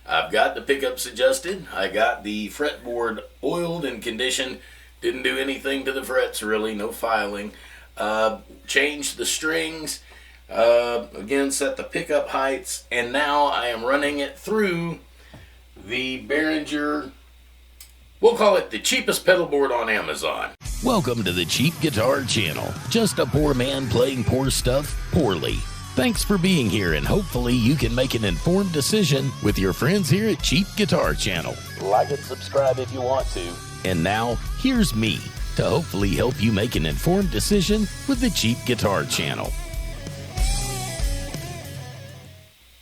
I've got the pickups adjusted. I got the fretboard oiled and conditioned. Didn't do anything to the frets really, no filing. Changed the strings. Again, set the pickup heights. And now I am running it through the Behringer, we'll call it the cheapest pedal board on Amazon. Welcome to the Cheap Guitar Channel. Just a poor man playing poor stuff poorly. Thanks for being here, and hopefully you can make an informed decision with your friends here at Cheap Guitar Channel. Like and subscribe if you want to. And now, here's me to hopefully help you make an informed decision with the Cheap Guitar Channel.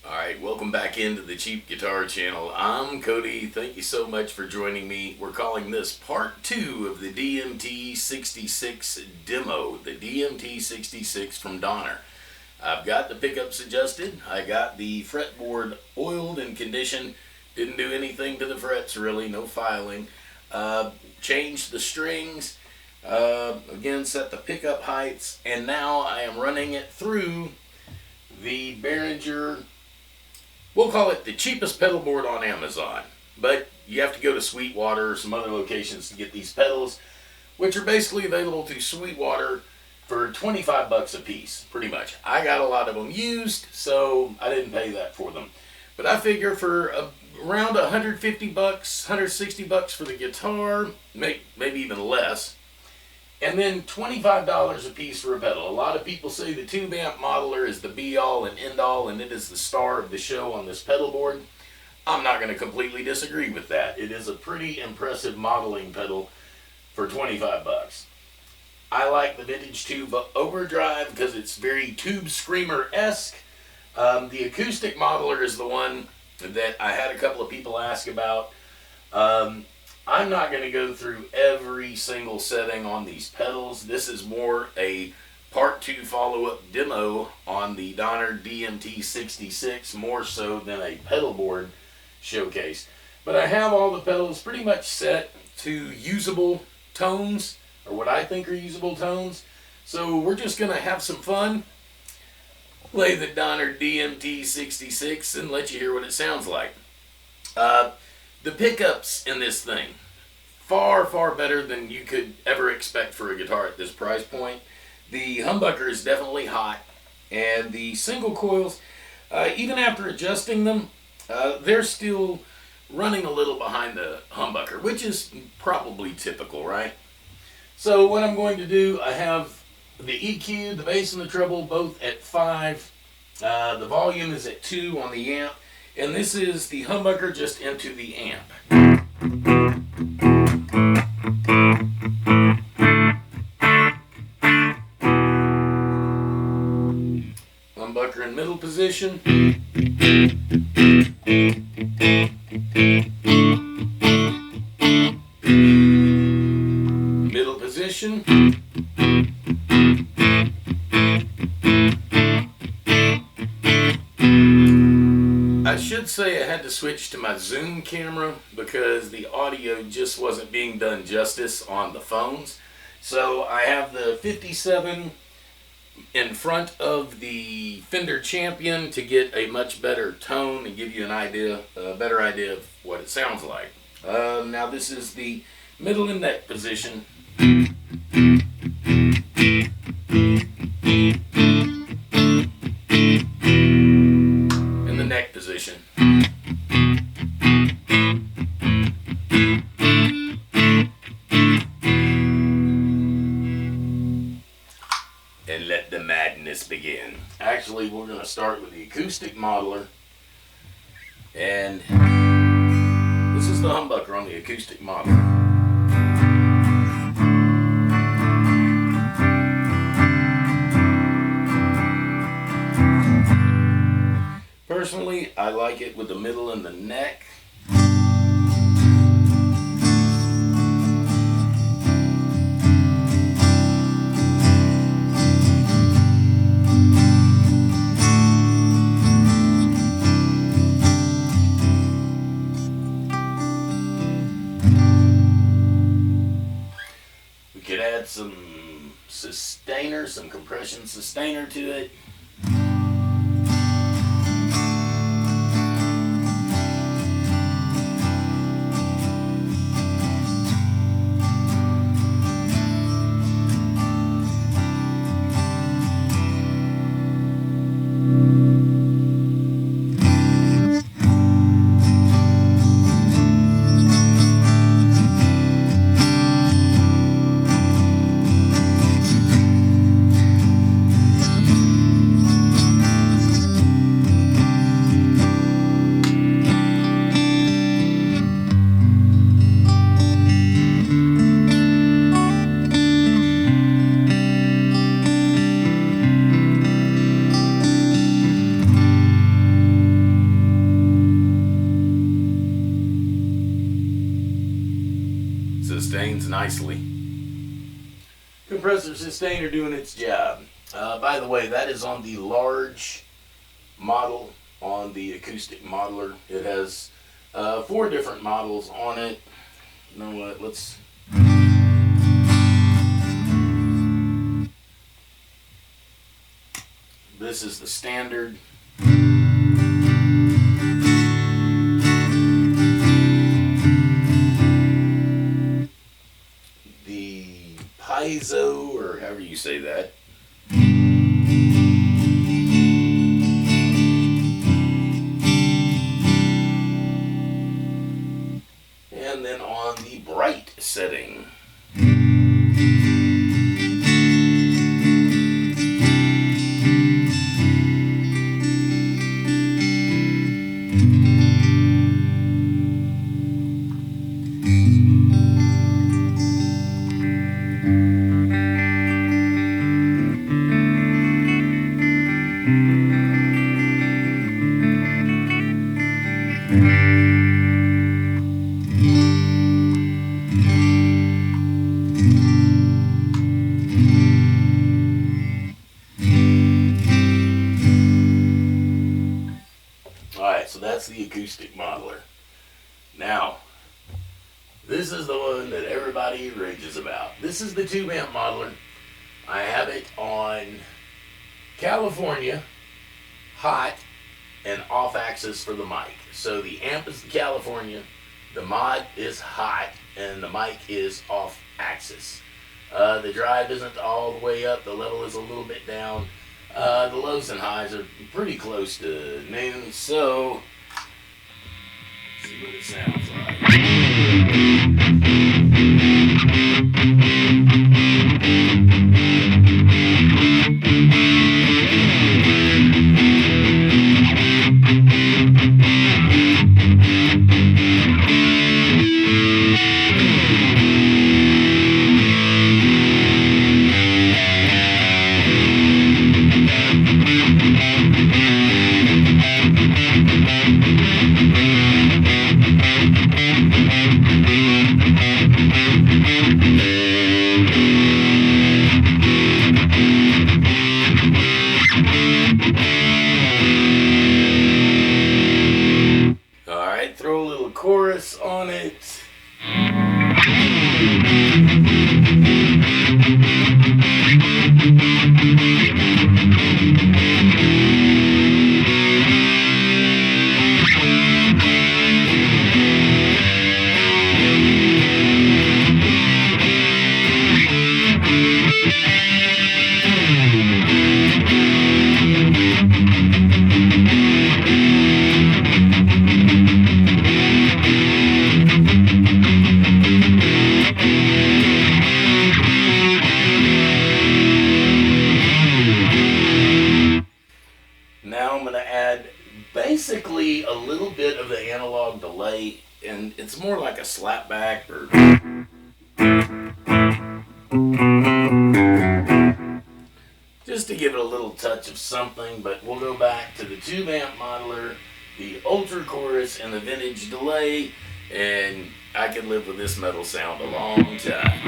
Alright, welcome back into the Cheap Guitar Channel. I'm Cody. Thank you so much for joining me. We're calling this part 2 of the DMT66 demo, the DMT66 from Donner. I've got the pickups adjusted. I got the fretboard oiled and conditioned. Didn't do anything to the frets really, no filing. Changed the strings. Again, set the pickup heights. And now I am running it through the Behringer, we'll call it the cheapest pedal board on Amazon. But you have to go to Sweetwater or some other locations to get these pedals, which are basically available through Sweetwater for 25 bucks a piece, pretty much. I got a lot of them used, so I didn't pay that for them. But I figure for around 150 bucks, 160 bucks for the guitar, maybe even less, and then $25 a piece for a pedal. A lot of people say the tube amp modeler is the be-all and end-all, and it is the star of the show on this pedal board. I'm not going to completely disagree with that. It is a pretty impressive modeling pedal for 25 bucks. I like the vintage tube overdrive because it's very tube screamer-esque. The acoustic modeler is the one that I had a couple of people ask about. I'm not going to go through every single setting on these pedals. This is more a part 2 follow-up demo on the Donner DMT66, more so than a pedal board showcase. But I have all the pedals pretty much set to usable tones, or what I think are usable tones. So we're just going to have some fun, play the Donner DMT66, and let you hear what it sounds like. The pickups in this thing, far, far better than you could ever expect for a guitar at this price point. The humbucker is definitely hot, and the single coils, even after adjusting them, they're still running a little behind the humbucker, which is probably typical, right? So what I'm going to do, I have the EQ, the bass and the treble both at 5. The volume is at 2 on the amp. And this is the humbucker just into the amp. Humbucker in middle position. Middle position. I should say I had to switch to my Zoom camera because the audio just wasn't being done justice on the phones. So I have the 57 in front of the Fender Champion to get a much better tone and give you an idea, a better idea of what it sounds like. Now this is the middle and neck position. And the neck position. And let the madness begin. Actually, we're going to start with the acoustic modeler. And this is the humbucker on the acoustic modeler. Personally, I like it with the middle and the neck. We could add some sustainer, some compression sustainer to it. remains nicely. Compressor sustainer doing its job. By the way, that is on the large model on the acoustic modeler. It has 4 different models on it. You know what? This is the standard. The piezo, or however you say that. And then on the bright setting. Alright, so that's the acoustic modeler. Now, this is the one that everybody rages about. This is the tube amp modeler. I have it on California, hot, and off axis for the mic. So the amp is the California, the mod is hot, and the mic is off axis. The drive isn't all the way up, the level is a little bit down. The lows and highs are pretty close to noon, so let's see what it sounds like. Alright, throw a little chorus on it. Now I'm going to add basically a little bit of the analog delay, and it's more like a slapback or just to give it a little touch of something. But we'll go back to the tube amp modeler, the ultra chorus, and the vintage delay, and I can live with this metal sound a long time.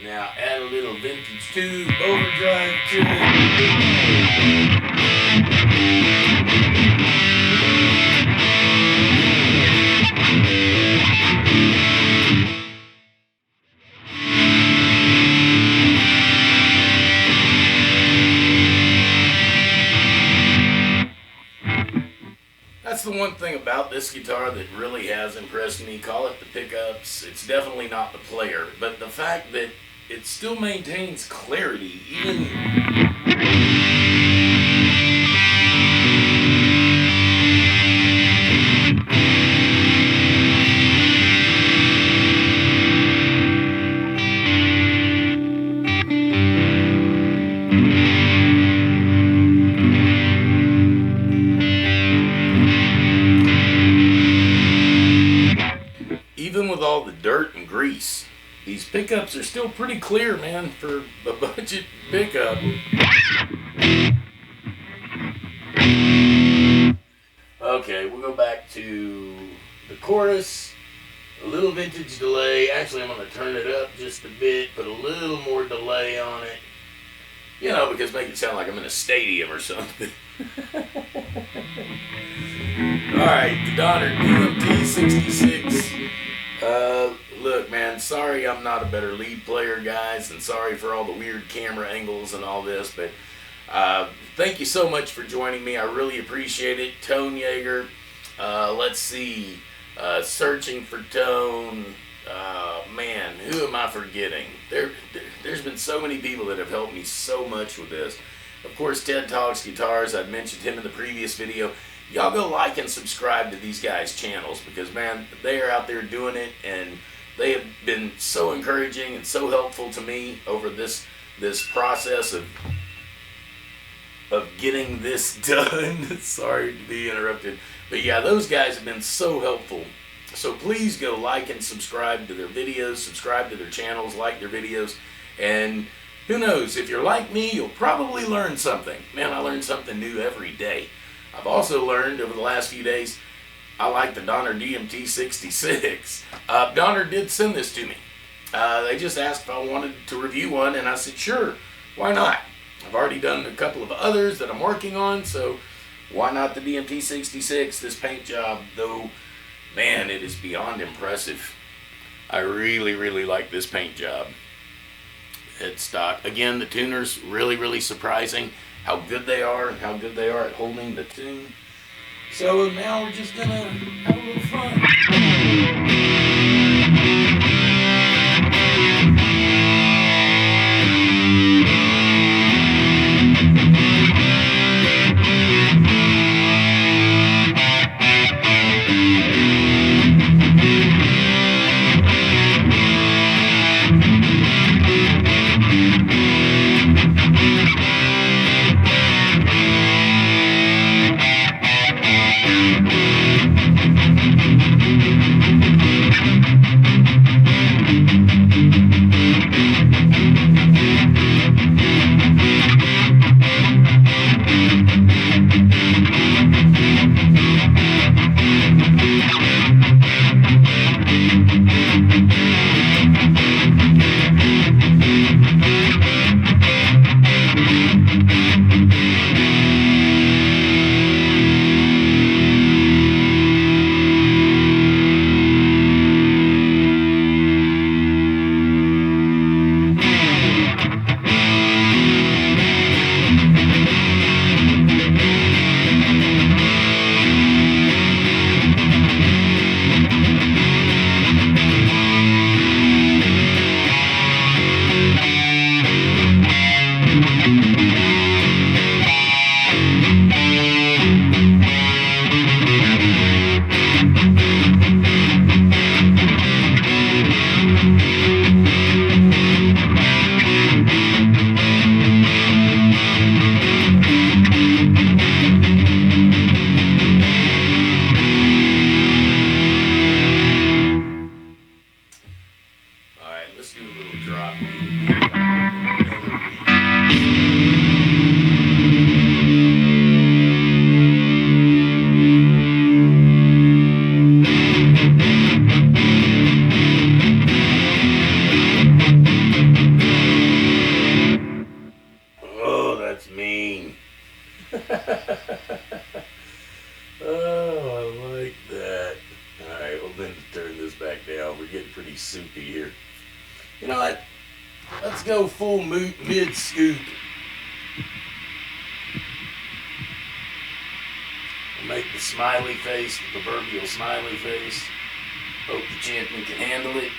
Now add a little vintage tube overdrive to it. That's the one thing about this guitar that really has impressed me. Call it the pickups. It's definitely not the player, but the fact that it still maintains clarity even with all the dirt and grease. These pickups are still pretty clear, man, for a budget pickup. Okay, we'll go back to the chorus. A little vintage delay. Actually, I'm going to turn it up just a bit, put a little more delay on it. You know, because make it sound like I'm in a stadium or something. Alright, the Donner DMT66. Look, man, sorry I'm not a better lead player, guys, and sorry for all the weird camera angles and all this, but thank you so much for joining me. I really appreciate it. Tone Yeager, let's see, searching for tone. Man, who am I forgetting? There's been so many people that have helped me so much with this. Of course, Ted Talks Guitars, I've mentioned him in the previous video. Y'all go like and subscribe to these guys' channels because, man, they are out there doing it, and they have been so encouraging and so helpful to me over this process of getting this done. Sorry to be interrupted. But yeah, those guys have been so helpful. So please go like and subscribe to their videos, subscribe to their channels, like their videos, and who knows, if you're like me, you'll probably learn something. Man, I learn something new every day. I've also learned over the last few days, I like the Donner DMT66. Donner did send this to me. They just asked if I wanted to review one, and I said, sure, why not? I've already done a couple of others that I'm working on, so why not the DMT66? This paint job, though, man, it is beyond impressive. I really, really like this paint job. Headstock. Again, the tuner's really, really surprising how good they are and how good they are at holding the tune. So now we're just gonna have a little fun. that's mean. Oh, I like that. Alright, well then to turn this back down. We're getting pretty soupy here. You know what? Let's go full mid-scoop. Make the smiley face, the proverbial smiley face. Hope the champion can handle it.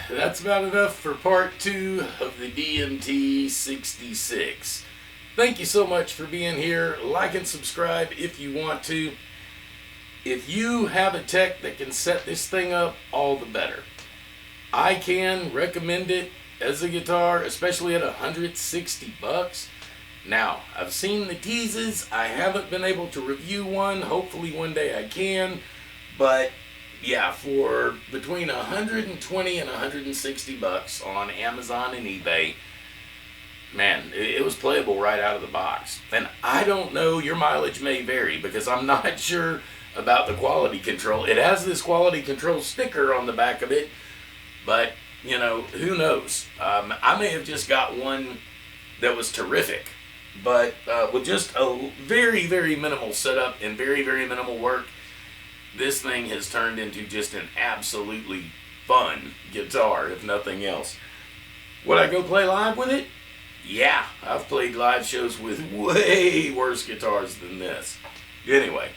That's about enough for part 2 of the DMT66. Thank you so much for being here. Like and subscribe if you want to. If you have a tech that can set this thing up, all the better. I can recommend it as a guitar, especially at $160. Now, I've seen the teases. I haven't been able to review one. Hopefully one day I can. But yeah, for between $120 and $160 on Amazon and eBay, man, it was playable right out of the box. And I don't know, your mileage may vary because I'm not sure about the quality control. It has this quality control sticker on the back of it, but you know, who knows? I may have just got one that was terrific, but with just a very, very minimal setup and very, very minimal work, this thing has turned into just an absolutely fun guitar, if nothing else. Would I go play live with it? Yeah, I've played live shows with way worse guitars than this. Anyway,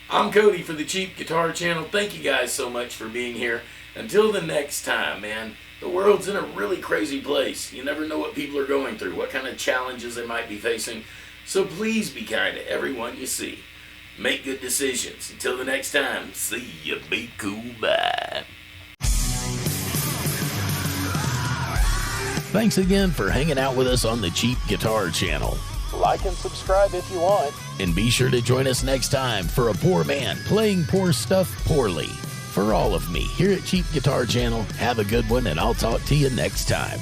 I'm Cody for the Cheap Guitar Channel. Thank you guys so much for being here. Until the next time, man, the world's in a really crazy place. You never know what people are going through, what kind of challenges they might be facing. So please be kind to everyone you see. Make good decisions. Until the next time, see ya, be cool, bye. Thanks again for hanging out with us on the Cheap Guitar Channel. Like and subscribe if you want. And be sure to join us next time for a poor man playing poor stuff poorly. For all of me here at Cheap Guitar Channel, have a good one, and I'll talk to you next time.